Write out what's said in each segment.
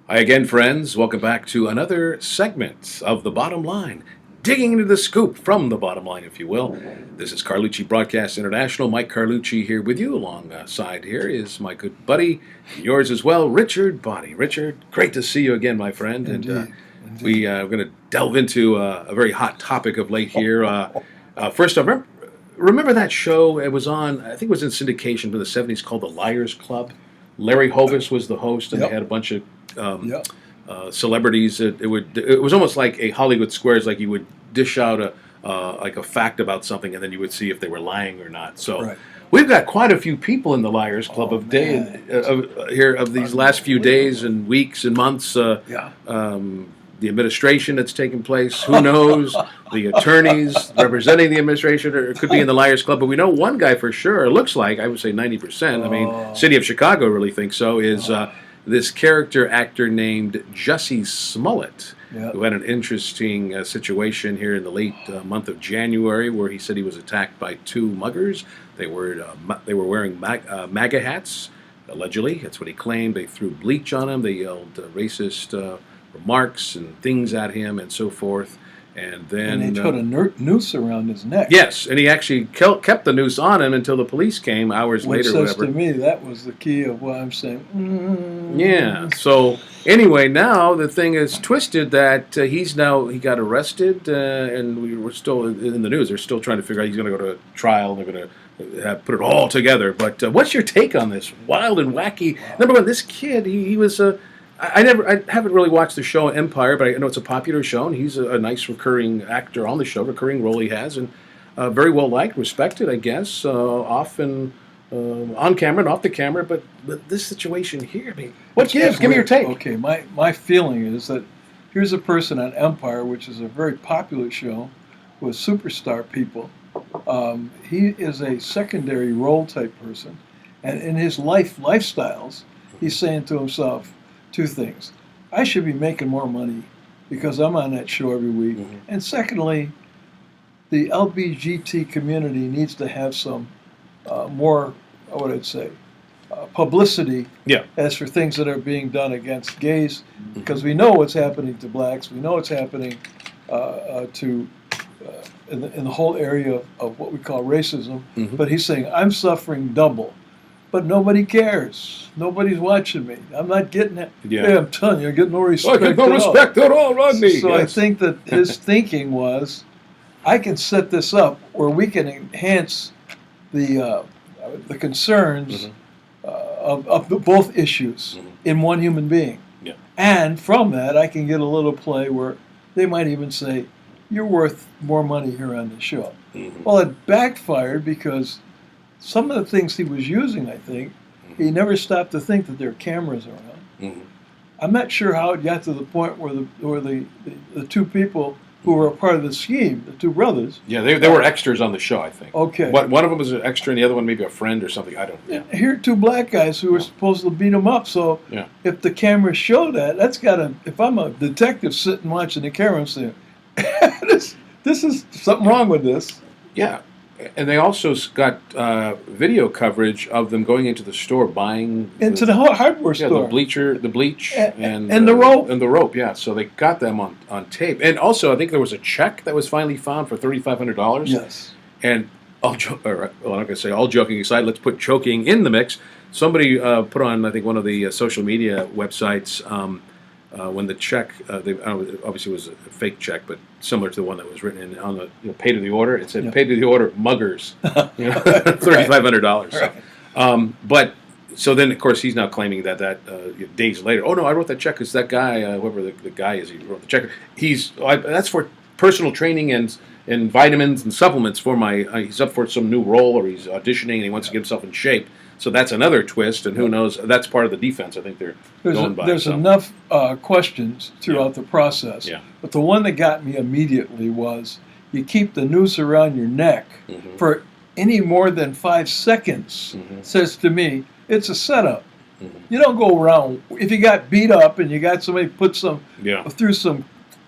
Hi again, friends. Welcome back to another segment of The Bottom Line. Digging into the scoop from the bottom line, if you will. This is Carlucci Broadcast International. Mike Carlucci here with you. Alongside here is my good buddy, yours as well, Richard Boddie. Richard, great to see you again, my friend. Indeed. And we're going to delve into a very hot topic of late here. First off, remember that show? It was on, I think it was in syndication from the 70s called The Liars Club. Larry Hovis was the host, and Yep. they had a bunch of Yep. celebrities. It was almost like a Hollywood Squares, like you would dish out a fact about something, and then you would see if they were lying or not. So Right. we've got quite a few people in the Liars Club of these last few days and weeks and months. Yeah. The administration that's taken place, who knows? The attorneys representing the administration, or it could be in the Liars Club. But we know one guy for sure. It looks like, I would say 90%. I mean, City of Chicago really thinks so. Is this character actor named Jussie Smolett, Yep. who had an interesting situation here in the late month of January, where he said he was attacked by two muggers. They were wearing MAGA hats, allegedly. That's what he claimed. They threw bleach on him. They yelled racist remarks and things at him and so forth. And then And they put a noose around his neck. yes, and he actually kept the noose on him until the police came hours Which later. says to me that was the key of what I'm saying. Yeah. So anyway, now the thing is twisted that he got arrested, and we're still in the news. They're still trying to figure out he's going to go to trial. They're going to put it all together. But what's your take on this wild and wacky? Number one, this kid, he was I haven't really watched the show Empire, but I know it's a popular show, and he's a nice recurring actor on the show, recurring role he has, and very well liked, respected, I guess, often on camera and off the camera. But this situation here, I mean, what gives? Give me your take. Okay, my feeling is that here's a person on Empire, which is a very popular show with superstar people. He is a secondary role type person, and in his lifestyles, he's saying to himself two things: I should be making more money because I'm on that show every week, Mhm. and secondly, the LGBT community needs to have some more, what I'd say, publicity Yeah. as for things that are being done against gays, because we know what's happening to blacks, we know what's happening in the whole area of what we call racism. Mhm. But he's saying, I'm suffering double, but nobody cares. Nobody's watching me. I'm not getting it. Yeah. I'm telling you, I get no I respect. get no at all. respect at all, Rodney. So I Yes. think that his thinking was, I can set this up where we can enhance the concerns Mhm. of both issues Mhm. in one human being. Yeah. And from that, I can get a little play where they might even say, you're worth more money here on the show. Mhm. Well, it backfired because some of the things he was using, I think, he never stopped to think that there are cameras around. Mhm. I'm not sure how it got to the point where the two people who were a part of the scheme, the two brothers. Yeah, they were extras on the show, I think. Okay. One of them was an extra, and the other one maybe a friend or something. I don't know. Here are two black guys who were supposed to beat him up. So Yeah. if the cameras show that, that's got to. If I'm a detective sitting watching the camera, I'm saying, this is something wrong with this. Yeah, and they also got video coverage of them going into the store buying Into the hardware yeah, store. the bleach, And the rope. and the rope. Yeah, so they got them on tape, and also I think there was a check that was finally found for $3,500. Yes. And I'm not going to say all joking aside. Let's put choking in the mix. Somebody put on, I think, one of the social media websites when the check, obviously it was a fake check, but similar to the one that was written on the pay to the order. It said pay to the order, muggers, $3,500. Right. But so then, of course, he's now claiming that days later. Oh no, I wrote that check because that guy, whoever the guy is, he wrote the check. That's for personal training and vitamins and supplements for my. He's up for some new role or he's auditioning and he wants to get himself in shape. So that's another twist, and who knows? That's part of the defense. I think they're going by. There's so. enough questions throughout the process. Yeah. But the one that got me immediately was you keep the noose around your neck Mhm. for any more than 5 seconds. Mhm. Says to me, it's a setup. Mhm. You don't go around if you got beat up and you got somebody put threw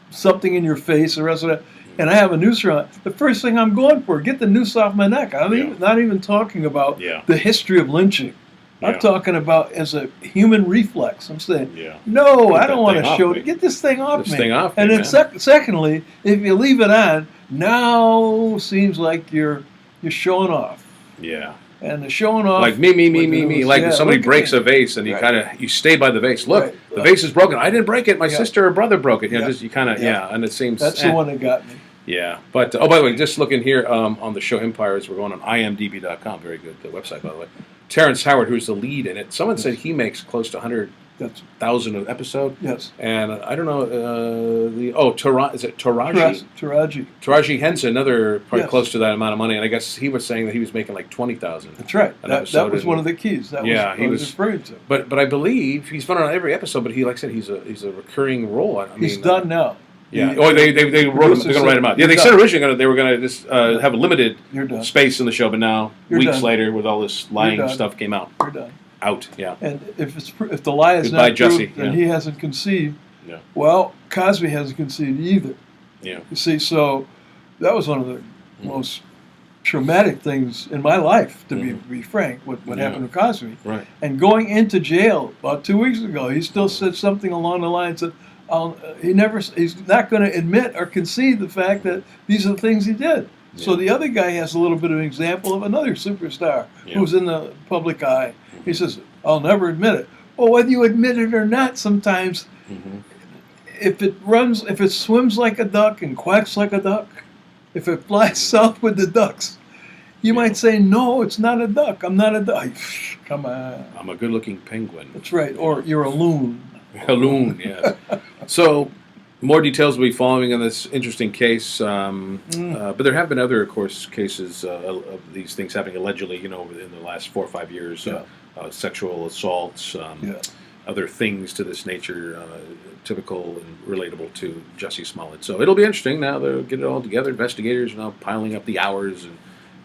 something in your face, the rest of that. And I have a noose around. The first thing I'm going for, get the noose off my neck. I'm not even talking about Yeah. the history of lynching. I'm talking about as a human reflex. I'm saying, Yeah. no, Get I don't that want thing to off show me. it. Get this thing off This me. thing off and me, then man. secondly, if you leave it on, now seems like you're showing off. Yeah. And the showing off, Like me. Like if somebody look at breaks me. a vase and you stay by the vase. Look, Right. the vase is broken. I didn't break it. My Yeah. sister or brother broke it. You know, Yeah. just you kind of and it seems That's the one that got me. Yeah, but by the way, just looking here on the show Empires, we're going on imdb.com. Very good, the website, by the way. Terrence Howard, who's the lead in it, someone said he makes close to 100,000 an episode. Yes. And I don't know is it Taraji? Taraji Henson, another probably close to that amount of money, and I guess he was saying that he was making like 20,000. That's right. That was one of the keys. That he was referring to. But I believe he's been on every episode. But he, like I said, he's a recurring role. He's done now. Yeah. They wrote him. They're going to write him out. Yeah. They said originally they were going to just have a limited space in the show, but now weeks later, with all this lying stuff came out. You're done. Out. Yeah. And if the lie is Goodbye, not true, Jussie, then he hasn't conceived. Yeah. Well, Cosby hasn't conceived either. Yeah. You see, so that was one of the most traumatic things in my life, to be frank, what happened to Cosby. Right. And going into jail about 2 weeks ago, he still said something along the lines of, he's not going to admit or concede the fact that these are the things he did. Yeah. So the other guy has a little bit of an example of another superstar who's in the public eye. He says, I'll never admit it. Well, whether you admit it or not, sometimes if it swims like a duck and quacks like a duck, if it flies south with the ducks, you might say, no, it's not a duck. I'm not a duck. Come on. I'm a good-looking penguin. That's right. Or you're a loon. A loon, yes. So, more details will be following in this interesting case. But there have been other, of course, cases of these things happening allegedly, in the last 4 or 5 years. Sexual assaults, other things to this nature, typical and relatable to Jussie Smolett. So it'll be interesting. Now they'll get it all together. Investigators are now piling up the hours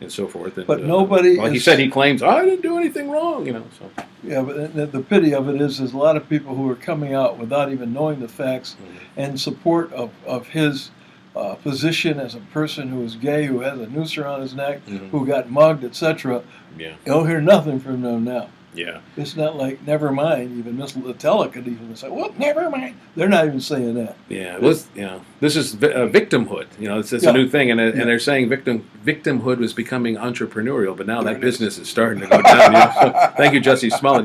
and so forth. And, but nobody. Like he said, he claims, I didn't do anything wrong. So. Yeah, but the pity of it is a lot of people who are coming out without even knowing the facts in support of his position as a person who is gay, who has a noose around his neck, who got mugged, etc. Yeah. You don't hear nothing from them now. Yeah. It's not like, never mind. Even Miss Latella could even say, well, never mind. They're not even saying that. Yeah. Well, this is victimhood. It's a new thing. And they're saying victimhood was becoming entrepreneurial, but now that business is starting to go down. So, thank you, Jussie Smolett.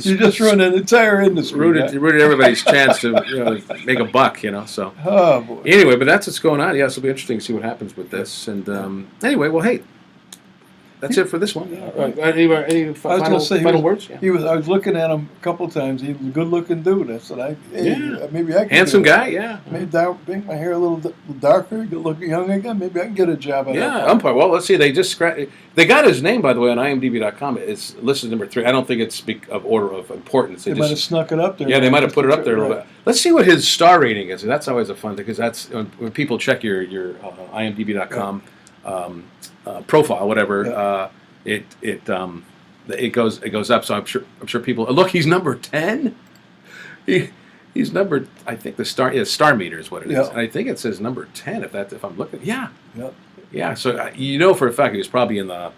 You just ruined an entire industry. Ruined everybody's chance to make a buck, So. Oh, boy. Anyway, but that's what's going on. Yeah, so it'll be interesting to see what happens with this. And anyway, well, hey. That's it for this one. Any final words? Yeah. I was looking at him a couple of times. He was a good-looking dude. I said, maybe I can. Handsome guy, yeah. Maybe make my hair a little darker, good-looking young again. Maybe I can get a job at that. Umpire. Well, let's see. They just they got his name, by the way, on imdb.com. It's listed number 3. I don't think it's of order of importance. They might have snuck it up there. Yeah, they might have put it up there a little bit. Let's see what his star rating is. That's always a fun thing because that's when people check your imdb.com. Profile, whatever, it goes up. So I'm sure people look. He's number 10. He's number. I think the star meter is what it is. And I think it says number 10. If I'm looking, yeah. So for a fact he was probably in the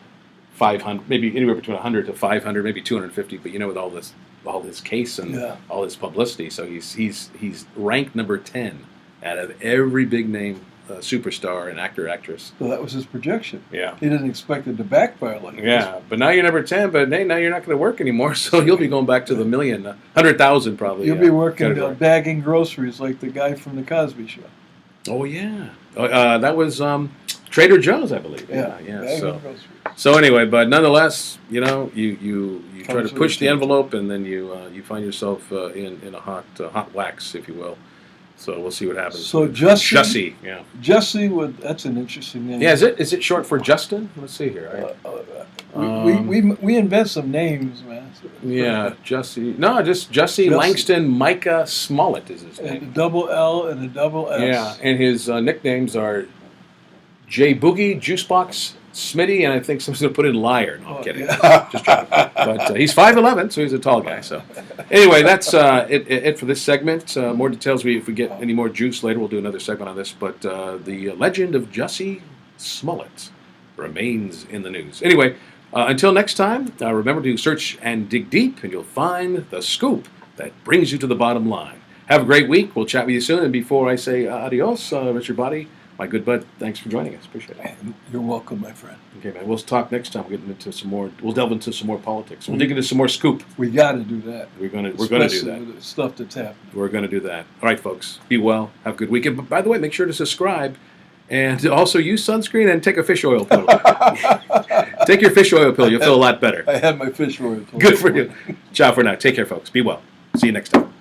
500, maybe anywhere between 100 to 500, maybe 250. But with all this case and all this publicity, so he's ranked number 10 out of every big name. Superstar and actress. So that was his projection. Yeah. He didn't expect it to backfire like this. Yeah, but now you're number 10, but now you're not going to work anymore, so you'll be going back to the 100,000 probably. You'll be working bagging groceries like the guy from the Cosby Show. Oh, yeah. That was Trader Joe's, I believe. Yeah. So anyway, but nonetheless, you try to push the envelope, and then you find yourself in a hot wax, if you will. So we'll see what happens. So Jussie, Jussie, that's an interesting name. Yeah, is it short for Justin? Let's see here. We invent some names, man. Yeah, Jussie. No, just Jussie Langston Micah Smollett is his name. And a double L and a double S. Yeah, and his nicknames are J Boogie, Juicebox, Smitty, and I think someone's going to put in Liar. No, I'm kidding. Just joking. But he's 5'11", so he's a tall guy. So anyway, that's it for this segment. More details, if we get any more juice later, we'll do another segment on this. But the legend of Jussie Smollett remains in the news. Anyway, Until next time, remember to search and dig deep, and you'll find the scoop that brings you to the bottom line. Have a great week. We'll chat with you soon. And before I say adios, Richard Boddie, my good bud, thanks for joining us. Appreciate it. You're welcome, my friend. Okay, man. We'll talk next time. We'll get into some more. We'll delve into some more politics. We'll dig into some more scoop. We got to do that. We're gonna do Especially that. with the stuff that's happening. We're gonna do that. All right, folks. Be well. Have a good weekend. But by the way, make sure to subscribe, and also use sunscreen and take a fish oil pill. Take your fish oil pill. You'll feel a lot better. I had my fish oil. Good for you. Ciao for now. Take care, folks. Be well. See you next time.